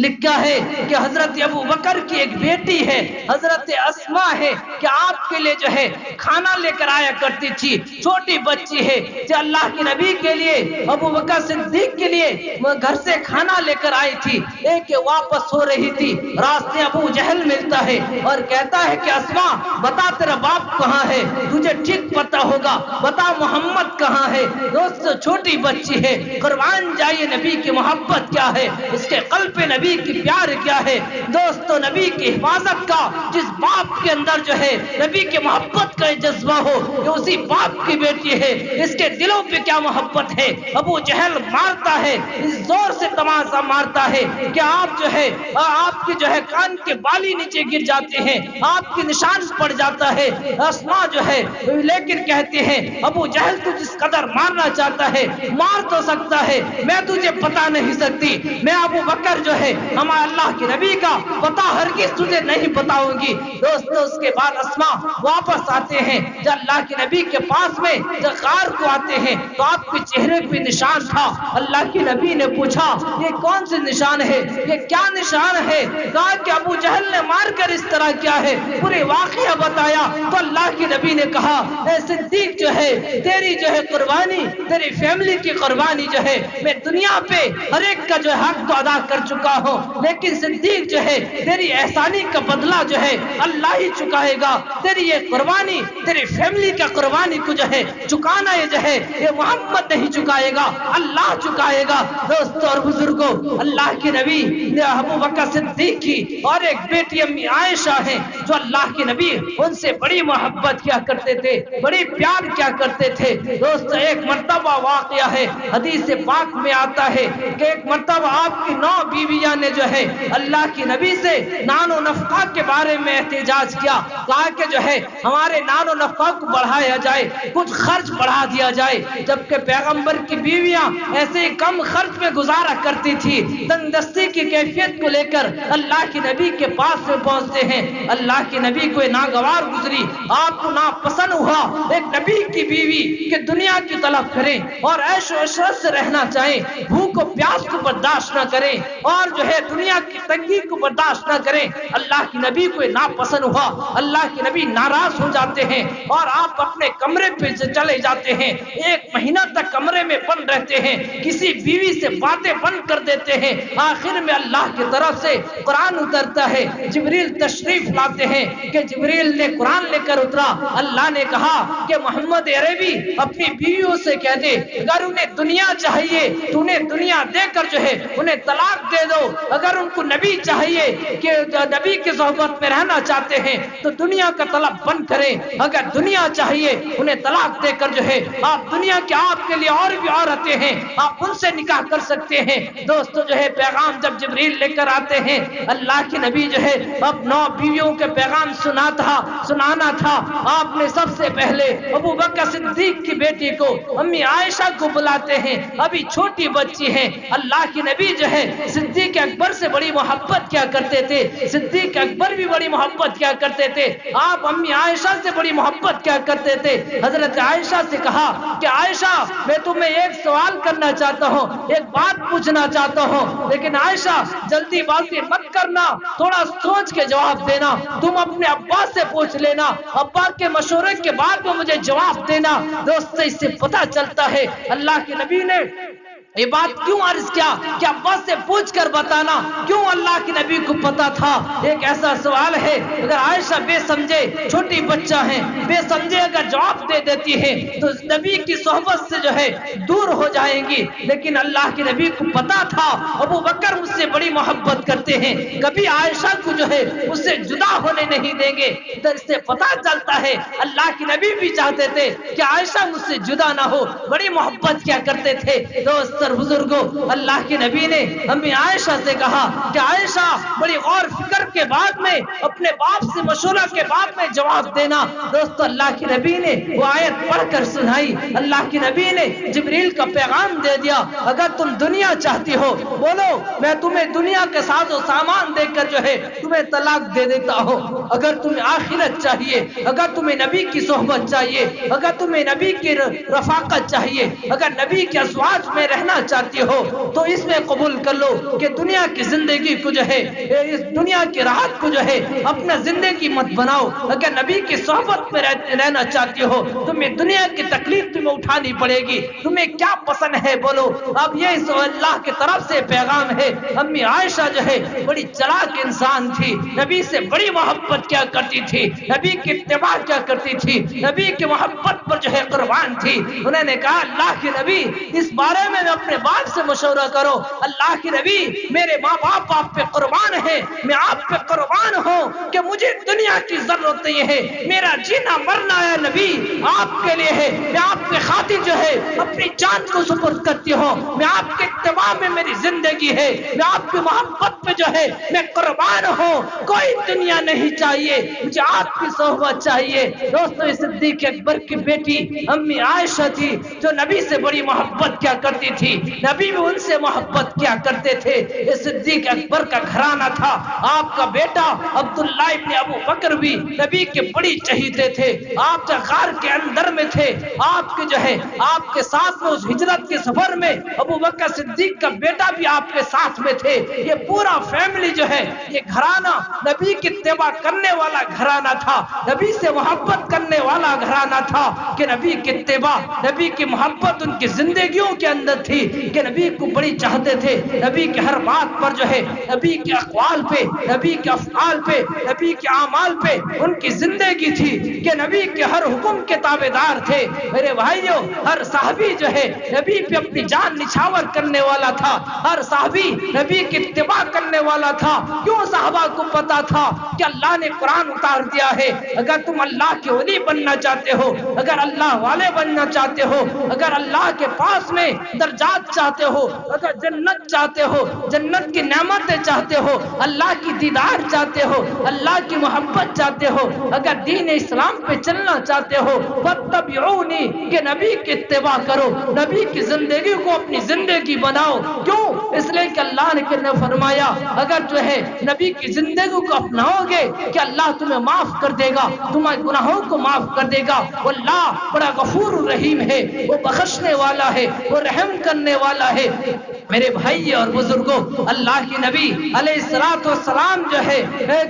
[SPEAKER 1] لکھا ہے کہ حضرت ابو بکر کی ایک بیٹی ہے حضرت اسما ہے کہ آپ کے لیے جو ہے کھانا لے کر آیا کرتی تھی، چھوٹی بچی ہے جو اللہ کے نبی کے لیے ابو بکر صدیق کے لیے گھر سے کھانا لے کر آئی تھی۔ ایک واپس ہو رہی تھی، راستے ابو جہل ملتا ہے اور کہتا ہے کہ اسما بتا تیرا باپ کہاں ہے، تجھے ٹھیک پتہ ہوگا، بتا محمد کہاں ہے۔ دوستو چھوٹی بچی ہے، قربان جائیے نبی کی محبت کیا ہے، اس کے قلب پہ نبی کی پیار کیا ہے۔ دوستو نبی کی حفاظت کا جس باپ کے اندر جو ہے نبی کی محبت کا جذبہ ہو کہ اسی باپ کی بیٹی ہے، اس کے دلوں پہ کیا محبت ہے۔ ابو جہل مارتا ہے، اس زور سے تماشا مارتا ہے کہ آپ جو ہے آپ کی جو ہے کان کے بالی نیچے گر جاتے ہیں، آپ کی نشان پڑ جاتا ہے۔ اسما جو ہے لیکن کہتے ہیں ابو جہل تو جس قدر مارنا چاہتا ہے مار تو سکتا ہے، میں تجھے بتا نہیں سکتی، میں ابو بکر جو ہے ہمارے اللہ کے نبی کا پتہ ہرگز تجھے نہیں بتاؤں گی۔ دوستو اس کے بعد اسما واپس آتے ہیں، جب اللہ کے نبی کے پاس میں جب غار کو آتے ہیں تو آپ کے چہرے پہ نشان تھا۔ اللہ کے نبی نے پوچھا یہ کون سے نشان ہے، یہ کیا نشان ہے؟ کہا کہ ابو جہل نے مار کر اس طرح کیا ہے، پورے واقعہ بتایا تو اللہ کے نبی نے کہا اے صدیق جو ہے تیری جو ہے قربانی، تیری فیملی کی قربانی جو ہے میں دنیا پہ ہر ایک کا جو حق تو ادا کر چکا ہوں، لیکن صدیق جو ہے تیری احسانی کا بدلہ جو ہے اللہ ہی چکائے گا، تیری یہ قربانی تیری فیملی کا قربانی کو جو ہے چکانا یہ جو ہے یہ محمد نہیں چکائے گا، اللہ چکائے گا۔ دوستو اور بزرگوں اللہ کے نبی ابو بکر صدیق کی اور ایک بیٹی امی عائشہ ہیں جو اللہ کے نبی ان سے بڑی محبت کیا کرتے تھے، بڑی پیار کیا کرتے تھے۔ دوستو ایک مرتبہ واقعہ ہے حدیث پاک میں آتا ہے کہ ایک مرتبہ آپ کی 9 بیویاں نے جو ہے اللہ کی نبی سے نان و نفقہ کے بارے میں احتجاج کیا، کہا کہ جو ہے ہمارے نان و نفقہ کو بڑھایا جائے، کچھ خرچ بڑھا دیا جائے، جبکہ پیغمبر کی بیویاں ایسے کم خرچ میں گزارا کرتی تھی۔ تنگدستی کی کیفیت کو لے کر اللہ کے نبی کے پاس میں پہنچتے ہیں، اللہ کے نبی کو ناگوار گزری، آپ کو ناپسند ہوا ایک نبی کی بیوی کہ دنیا کی طلب کریں اور عیش و عشرت سے رہنا چاہیں، بھوک و پیاس کو برداشت نہ کریں اور جو ہے دنیا کی تنگی کو برداشت نہ کریں۔ اللہ کے نبی کو ناپسند ہوا، اللہ کے نبی ناراض ہو جاتے ہیں اور آپ اپنے کمرے پہ چلے جاتے ہیں، 1 مہینہ تک کمرے میں بند رہتے ہیں، کسی بیوی سے باتیں بند کر دیتے ہیں۔ آخر میں اللہ کی طرف سے قرآن اترتا ہے، جبریل تشریف لاتے ہیں کہ جبریل نے قرآن لے کر اترا، اللہ نے کہا کہ محمد عربی اپنی بیویوں سے کہہ دے اگر انہیں دنیا چاہیے تو انہیں دنیا دے کر جو ہے انہیں طلاق دے دو، اگر ان کو نبی چاہیے کہ نبی کی صحبت میں رہنا چاہتے ہیں تو دنیا کا طلب بند کریں، اگر دنیا چاہیے انہیں طلاق دے کر جو ہے آپ دنیا کے آپ کے لیے اور بھی عورتیں ہیں آپ ان سے نکاح کر سکتے ہیں۔ دوستو جو ہے پیغام جب جبریل لے کر آتے ہیں اللہ کے نبی جو ہے اب 9 بیویوں کے پیغام سنانا تھا، آپ نے سب سے پہلے ابو بکر صدیق کی بیٹی کو امی عائشہ کو بلاتے ہیں، ابھی چھوٹی بچی ہیں۔ اللہ کے نبی جو ہے صدیق اکبر سے بڑی محبت کیا کرتے تھے، صدیق اکبر بھی بڑی محبت کیا کرتے تھے، آپ امی عائشہ سے بڑی محبت کیا کرتے تھے۔ حضرت عائشہ سے کہا کہ عائشہ میں تمہیں ایک سوال کرنا چاہتا ہوں، ایک بات پوچھنا چاہتا ہوں، لیکن عائشہ جلدی بازی مت کرنا، تھوڑا سوچ کے جواب دینا، تم اپنے ابا سے پوچھ لینا، ابا کے مشورے کے بعد میں مجھے جواب دینا۔ دوستو اس سے پتہ چلتا ہے اللہ کے نبی نے یہ بات کیوں عرض کیا کہ ابا سے پوچھ کر بتانا، کیوں اللہ کے نبی کو پتا تھا ایک ایسا سوال ہے اگر عائشہ بے سمجھے چھوٹی بچہ ہیں بے سمجھے اگر جواب دے دیتی ہے تو نبی کی صحبت سے جو ہے دور ہو جائیں گی، لیکن اللہ کے نبی کو پتا تھا ابو بکر مجھ سے بڑی محبت کرتے ہیں، کبھی عائشہ کو جو ہے اس سے جدا ہونے نہیں دیں گے۔ اس سے پتا چلتا ہے اللہ کے نبی بھی چاہتے تھے کہ عائشہ مجھ سے جدا نہ ہو، بڑی محبت کیا کرتے تھے۔ دوست بزرگوں اللہ کے نبی نے امی عائشہ سے کہا کہ عائشہ بڑی غور فکر کے بعد میں اپنے باپ سے مشورہ کے بعد میں جواب دینا۔ دوستو اللہ کے نبی نے وہ آیت پڑھ کر سنائی، اللہ کے نبی نے جبریل کا پیغام دے دیا اگر تم دنیا چاہتی ہو بولو میں تمہیں دنیا کے ساز و سامان دے کر جو ہے تمہیں طلاق دے دیتا ہوں، اگر تمہیں آخرت چاہیے، اگر تمہیں نبی کی صحبت چاہیے، اگر تمہیں نبی کی رفاقت چاہیے، اگر نبی کے ازواج میں رہنا رہنا چاہتی ہو تو اس میں قبول کر لو کہ دنیا کی زندگی کو جو ہے، اس دنیا کی راحت کو جو ہے اپنا زندگی مت بناؤ۔ اگر نبی کی صحبت میں رہنا چاہتی ہو تمہیں دنیا کی تکلیف تمہیں اٹھانی پڑے گی۔ تمہیں کیا پسند ہے بولو۔ اب یہ اللہ کی طرف سے پیغام ہے۔ امی عائشہ جو ہے بڑی چلاک انسان تھی، نبی سے بڑی محبت کیا کرتی تھی، نبی کی اتباع کیا کرتی تھی، نبی کی محبت پر جو ہے قربان تھی۔ انہوں نے کہا اللہ کے نبی اس بارے میں اپنے باپ سے مشورہ کرو۔ اللہ کے نبی میرے ماں باپ آپ پہ قربان ہیں، میں آپ پہ قربان ہوں کہ مجھے دنیا کی ضرورت نہیں ہے، میرا جینا مرنا ہے نبی آپ کے لیے ہے۔ میں آپ کے خاطر جو ہے اپنی جان کو سپرد کرتی ہوں، میں آپ کے اتباع میں میری زندگی ہے، میں آپ کی محبت پہ جو ہے میں قربان ہوں۔ کوئی دنیا نہیں چاہیے، مجھے آپ کی صحبت چاہیے۔ دوستو صدیق اکبر کی بیٹی امی عائشہ تھی جو نبی سے بڑی محبت کیا کرتی تھی، نبی بھی ان سے محبت کیا کرتے تھے۔ یہ صدیق اکبر کا گھرانہ تھا۔ آپ کا بیٹا عبداللہ ابن ابو بکر بھی نبی کے بڑی چہیتے تھے۔ آپ جب غار کے اندر میں تھے، آپ کے جو ہے آپ کے ساتھ میں اس ہجرت کے سفر میں ابو بکر صدیق کا بیٹا بھی آپ کے ساتھ میں تھے۔ یہ پورا فیملی جو ہے یہ گھرانہ نبی کی اتباع کرنے والا گھرانہ تھا، نبی سے محبت کرنے والا گھرانہ تھا کہ نبی کی اتباع، نبی کی محبت ان کی زندگیوں کے اندر تھی کہ نبی کو بڑی چاہتے تھے۔ نبی کے ہر بات پر جو ہے، نبی کے اقوال پہ، نبی کے افعال پہ، نبی کے اعمال پہ ان کی زندگی تھی کہ نبی کے ہر حکم کے تابعدار تھے۔ میرے بھائیوں ہر صحابی جو ہے نبی پہ اپنی جان نچھاور کرنے والا تھا، ہر صحابی نبی کی اتباع کرنے والا تھا۔ کیوں صحابہ کو پتا تھا کہ اللہ نے قرآن اتار دیا ہے، اگر تم اللہ کے ولی بننا چاہتے ہو، اگر اللہ والے بننا چاہتے ہو، اگر اللہ کے پاس میں درجات چاہتے ہو، اگر جنت چاہتے ہو، جنت کی نعمتیں چاہتے ہو، اللہ کی دیدار چاہتے ہو، اللہ کی محبت چاہتے ہو، اگر دین اسلام پہ چلنا چاہتے ہو، فاتبعونی کہ نبی کی اتباع کرو، نبی کی زندگی کو اپنی زندگی بناؤ۔ کیوں؟ اس لیے کہ اللہ نے فرمایا اگر جو ہے نبی کی زندگی کو اپناؤ گے کہ اللہ تمہیں معاف کر دے گا، تمہارے گناہوں کو معاف کر دے گا۔ اللہ بڑا غفور رحیم ہے، وہ بخشنے والا ہے، وہ رحم کرنے والا ہے۔ میرے بھائی اور بزرگوں اللہ کے نبی علیہ الصلوۃ والسلام جو ہے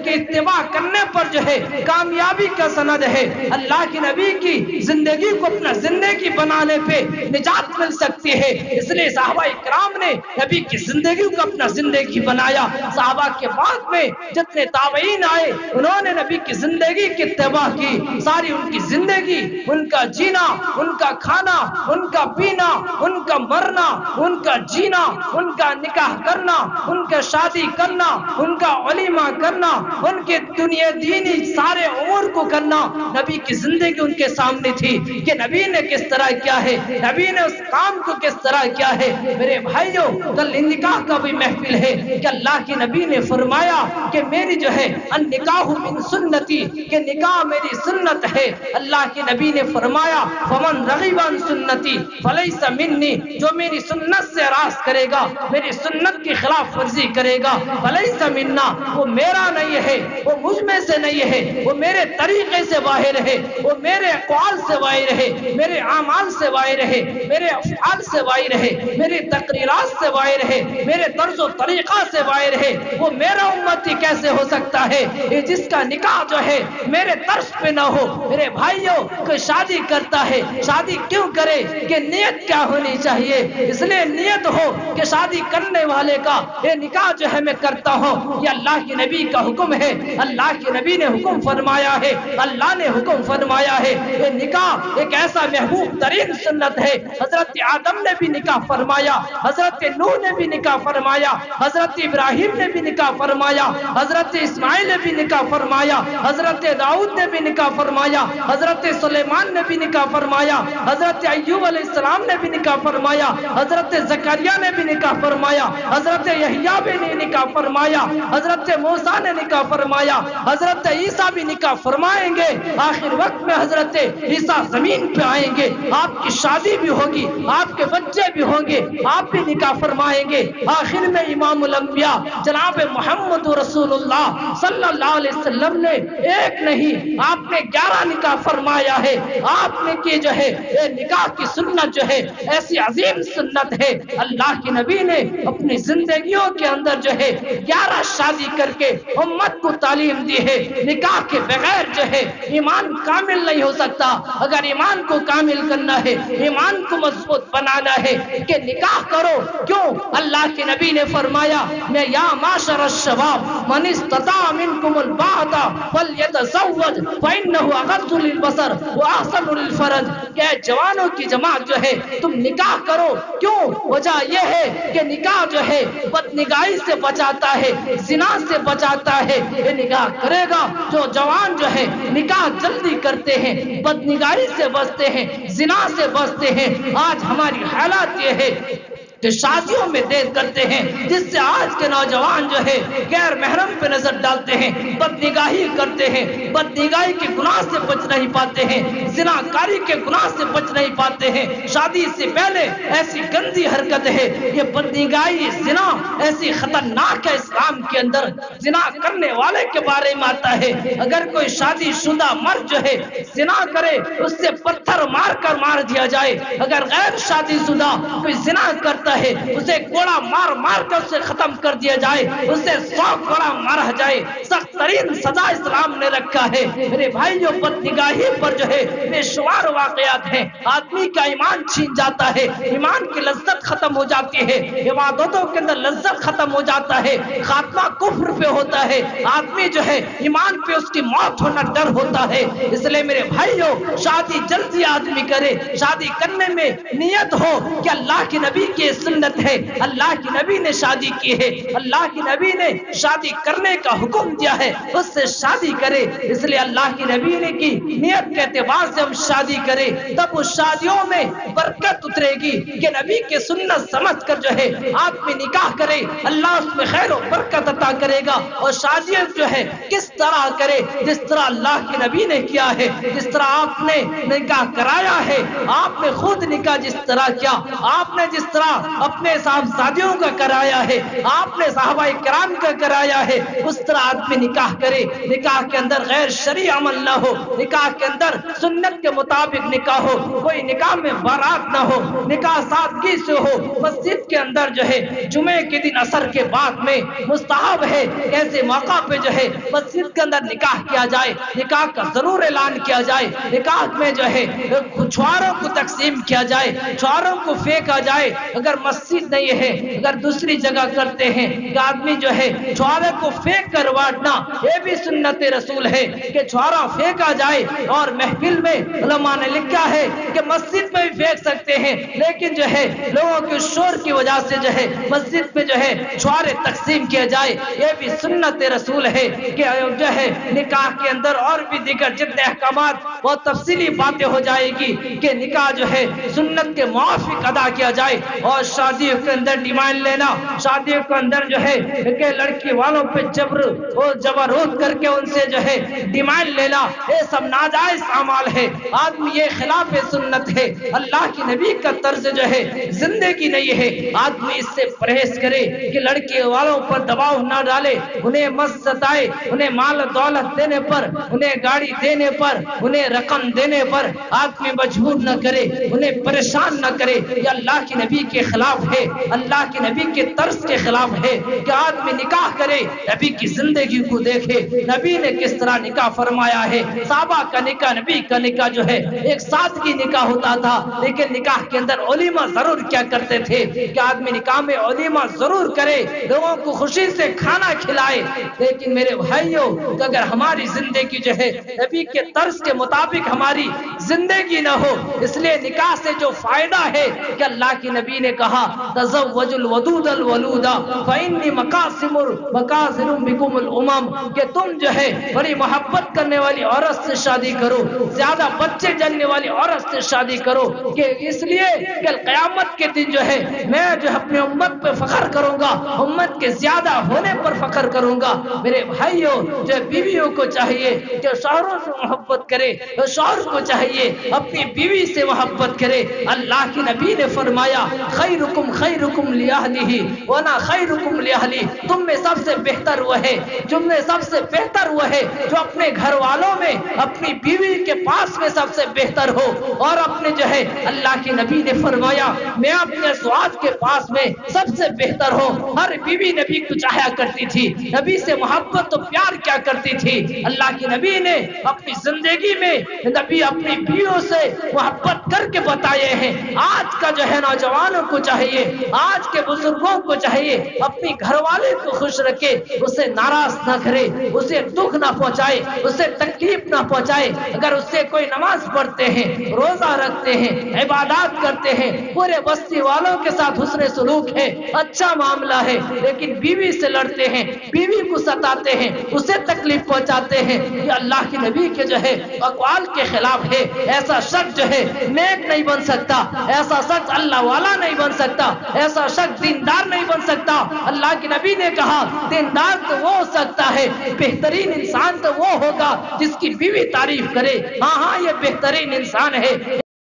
[SPEAKER 1] کہ اتباع کرنے پر جو ہے کامیابی کا سند ہے۔ اللہ کے نبی کی زندگی کو اپنا زندگی بنانے پہ نجات مل سکتی ہے۔ اس لیے صحابہ کرام نے نبی کی زندگی کو اپنا زندگی بنایا۔ صحابہ کے بعد میں جتنے تابعین آئے انہوں نے نبی کی زندگی کی اتباع کی۔ ساری ان کی زندگی، ان کا جینا، ان کا کھانا، ان کا پینا، ان کا مرنا، ان کا جینا، ان کا نکاح کرنا، ان کا شادی کرنا، ان کا ولیمہ کرنا، ان کے دنیا دینی سارے امور کو کرنا، نبی کی زندگی ان کے سامنے تھی کہ نبی نے کس طرح کیا ہے، نبی نے اس کام کو کس طرح کیا ہے۔ میرے بھائیوں کل نکاح کا بھی محفل ہے کہ اللہ کے نبی نے فرمایا کہ میری جو ہے النکاح من سنتی کہ نکاح میری سنت ہے۔ اللہ کے نبی نے فرمایا فمن رغب عن سنتی فلیس منی جو میری سنت سے راز کرے گا، میری سنت کی خلاف ورزی کرے گا، فلیس منا وہ میرا نہیں ہے، وہ مجھ میں سے نہیں ہے، وہ میرے طریقے سے باہر ہے، وہ میرے اقوال سے باہر ہے، میرے اعمال سے باہر ہے، میرے افعال سے باہر ہے، میری تقریرات سے باہر ہے، میرے طرز و طریقہ سے باہر ہے۔ وہ میرا امتی کیسے ہو سکتا ہے یہ جس کا نکاح جو ہے میرے طرز پہ نہ ہو۔ میرے بھائیوں کوئی شادی کرتا ہے، شادی کیوں کرے کہ نیت کیا ہونی چاہیے؟ اس لیے نیت ہو کہ شادی کرنے والے کا یہ نکاح جو ہے میں کرتا ہوں، یہ اللہ کے نبی کا حکم ہے۔ اللہ کے نبی نے حکم فرمایا ہے، اللہ نے حکم فرمایا ہے۔ یہ نکاح ایک ایسا محبوب ترین سنت ہے۔ حضرت آدم نے بھی نکاح فرمایا، حضرت نوح نے بھی نکاح فرمایا، حضرت ابراہیم نے بھی نکاح فرمایا، حضرت اسماعیل نے بھی نکاح فرمایا، حضرت داؤد نے بھی نکاح فرمایا، حضرت سلیمان نے بھی نکاح فرمایا، حضرت ایوب علیہ السلام نے بھی نکاح فرمایا، حضرت زکریا نے نے بھی نکاح فرمایا, حضرت یحییٰ بھی نے نکاح فرمایا, حضرت موسیٰ نے نکاح فرمایا, حضرت عیسیٰ بھی نکاح فرمائیں گے. آخر وقت میں حضرت عیسیٰ زمین پہ آئیں گے, آپ کی شادی بھی ہوگی, آپ کے بچے بھی ہوں گے, آپ بھی نکاح فرمائیں گے. آخر میں امام الانبیاء جناب محمد رسول اللہ صلی اللہ علیہ وسلم نے ایک نہیں, آپ نے 11 نکاح فرمایا ہے. آپ نے کہ جو ہے یہ نکاح کی سنت جو ہے ایسی عظیم سنت ہے, اللہ کے نبی نے اپنی زندگیوں کے اندر جو ہے 11 شادی کر کے امت کو تعلیم دی ہے. نکاح کے بغیر جو ہے ایمان کامل نہیں ہو سکتا. اگر ایمان کو کامل کرنا ہے, ایمان کو مضبوط بنانا ہے کہ نکاح کرو. کیوں؟ اللہ کے نبی نے فرمایا میں یا معاشر الشباب من استطاع منکم الباءۃ فلیتزوج فانه اغض للبصر واحسن للفرج. کہ جوانوں کی جماعت جو ہے تم نکاح کرو. کیوں؟ وجہ یہ ہے کہ نکاح جو ہے بدنگاہی سے بچاتا ہے, زنا سے بچاتا ہے. یہ نکاح کرے گا جو جوان جو ہے نکاح جلدی کرتے ہیں, بدنگاہی سے بچتے ہیں, زنا سے بچتے ہیں. آج ہماری حالت یہ ہے کہ شادیوں میں دیر کرتے ہیں, جس سے آج کے نوجوان جو ہے غیر محرم پہ نظر ڈالتے ہیں, بدنگاہی کرتے ہیں, بدنگاہی کے گناہ سے بچ نہیں پاتے ہیں, زناکاری کے گناہ سے بچ نہیں پاتے ہیں. شادی سے پہلے ایسی گندی حرکت ہے یہ بدنگاہی, زنا ایسی خطرناک ہے. اسلام کے اندر زنا کرنے والے کے بارے میں آتا ہے اگر کوئی شادی شدہ مرد جو ہے زنا کرے اس سے پتھر مار کر مار دیا جائے. اگر غیر شادی شدہ کوئی زنا کرتا ہے اسے کوڑا مار مار کر اسے ختم کر دیا جائے, اسے 100 کوڑا مارا جائے. سخت ترین سزا اسلام نے رکھا ہے. میرے بھائیوں, بدنگاہی پر جو ہے بے شمار واقعات ہیں. آدمی کا ایمان چھین جاتا ہے, ایمان کی لذت ختم ہو جاتی ہے, عبادتوں کے اندر لذت ختم ہو جاتا ہے, خاتمہ کفر پہ ہوتا ہے. آدمی جو ہے ایمان پہ اس کی موت ہونا ڈر ہوتا ہے. اس لیے میرے بھائیوں, شادی جلدی آدمی کرے. شادی کرنے میں نیت ہو کہ اللہ کے نبی کی سنت ہے, اللہ کی نبی نے شادی کی ہے, اللہ کی نبی نے شادی کرنے کا حکم دیا ہے, اس سے شادی کرے. اس لیے اللہ کی نبی نے کی نیت کے اعتبار سے ہم شادی کریں, تب اس شادیوں میں برکت اترے گی. کہ نبی کے سنت سمجھ کر جو ہے آپ میں نکاح کرے, اللہ اس میں خیر و برکت عطا کرے گا. اور شادیاں جو ہے کس طرح کرے, جس طرح اللہ کے نبی نے کیا ہے, جس طرح آپ نے نکاح کرایا ہے. آپ نے خود نکاح جس طرح کیا, آپ نے جس طرح اپنے صاحبزادیوں کا کرایا ہے, آپ نے صحابہ کرام کا کرایا ہے, اس طرح آدمی نکاح کرے. نکاح کے اندر غیر شرعی عمل نہ ہو, نکاح کے اندر سنت کے مطابق نکاح ہو, کوئی نکاح میں بارات نہ ہو, نکاح سادگی سے ہو. مسجد کے اندر جو ہے جمعے کے دن عصر کے بعد میں مستحب ہے ایسے موقع پہ جو ہے مسجد کے اندر نکاح کیا جائے, نکاح کا ضرور اعلان کیا جائے. نکاح میں جو ہے چھواروں کو تقسیم کیا جائے, چھواروں کو پھینکا جائے. اگر مسجد نہیں ہے, اگر دوسری جگہ کرتے ہیں کہ آدمی جو ہے چھوارے کو پھینک کر بانٹنا, یہ بھی سنت رسول ہے کہ چھوارا پھینکا جائے. اور محفل میں علماء نے لکھا ہے کہ مسجد میں بھی پھینک سکتے ہیں, لیکن جو ہے لوگوں کے شور کی وجہ سے جو ہے مسجد میں جو ہے چھوارے تقسیم کیا جائے. یہ بھی سنت رسول ہے کہ جو ہے نکاح کے اندر اور بھی دیگر جتنے احکامات بہت تفصیلی باتیں ہو جائے گی کہ نکاح جو ہے سنت کے موافق ادا کیا جائے. اور شادیوں کے اندر ڈیمانڈ لینا, شادیوں کے اندر جو ہے کہ لڑکی والوں پہ جبروت کر کے ان سے جو ہے ڈیمانڈ لینا, یہ سب ناجائز اعمال ہے. آدمی یہ خلاف سنت ہے, اللہ کی نبی کا طرز جو ہے زندگی نہیں ہے. آدمی اس سے پرہیز کرے کہ لڑکی والوں پر دباؤ نہ ڈالے, انہیں مت ستائے, انہیں مال دولت دینے پر, انہیں گاڑی دینے پر, انہیں رقم دینے پر آدمی مجبور نہ کرے, انہیں پریشان نہ کرے. یہ اللہ کی نبی کے خلاف ہے, اللہ کے نبی کے طرز کے خلاف ہے کہ آدمی نکاح کرے, نبی کی زندگی کو دیکھے, نبی نے کس طرح نکاح فرمایا ہے. صحابہ کا نکاح, نبی کا نکاح جو ہے ایک سادگی نکاح ہوتا تھا, لیکن نکاح کے اندر ولیمہ ضرور کیا کرتے تھے کہ آدمی نکاح میں ولیمہ ضرور کرے, لوگوں کو خوشی سے کھانا کھلائے. لیکن میرے بھائیوں, اگر ہماری زندگی جو ہے نبی کے طرز کے مطابق ہماری زندگی نہ ہو, اس لیے نکاح سے جو فائدہ ہے کہ اللہ کی نبی نے کہا تزوج الودود الولودا فإنی مکاثر بکم الامم، کہ تم جو ہے بڑی محبت کرنے والی عورت سے شادی کرو، زیادہ بچے جننے والی عورت سے شادی کرو، کہ اس لیے کہ قیامت کے دن جو ہے میں جو اپنی امت پہ فخر کروں گا، امت کے زیادہ ہونے پر فخر کروں گا۔ میرے بھائیوں، جو بیویوں کو چاہیے کہ شوہروں سے محبت کرے، شوہر کو چاہیے اپنی بیوی سے محبت کرے۔ اللہ کی نبی نے فرمایا خیرکم خیرکم لأہلہ وانا خیرکم لأہلی، تم میں سب سے بہتر وہ ہے، تم میں سب سے بہتر وہ ہے جو اپنے گھر والوں میں اپنی بیوی کے پاس میں سب سے بہتر ہو۔ اور اپنے جو ہے اللہ کی نبی نے فرمایا میں اپنے ازواج کے پاس میں سب سے بہتر ہوں۔ ہر بیوی نبی کو چاہیا کرتی تھی، نبی سے محبت و پیار کیا کرتی تھی۔ اللہ کی نبی نے اپنی زندگی میں نبی اپنی بیویوں سے محبت کر کے بتائے ہیں۔ آج کا جو ہے نوجوانوں کو چاہیے، آج کے بزرگوں کو چاہیے اپنی گھر والے کو خوش رکھے، اسے ناراض نہ کرے، اسے دکھ نہ پہنچائے، اسے تکلیف نہ پہنچائے۔ اگر اس سے کوئی نماز پڑھتے ہیں، روزہ رکھتے ہیں، عبادات کرتے ہیں، پورے بستی والوں کے ساتھ حسن سلوک ہے، اچھا معاملہ ہے، لیکن بیوی سے لڑتے ہیں، بیوی کو ستاتے ہیں، اسے تکلیف پہنچاتے ہیں، یہ اللہ کے نبی کے جو ہے اقوال کے خلاف ہے۔ ایسا شخص جو ہے نیک نہیں بن سکتا، ایسا شخص اللہ والا نہیں بن سکتا، ایسا شخص دیندار نہیں بن سکتا۔ اللہ کے نبی نے کہا دیندار تو وہ ہو سکتا ہے، بہترین انسان تو وہ ہوگا جس کی بیوی تعریف کرے۔ ہاں یہ بہترین انسان ہے۔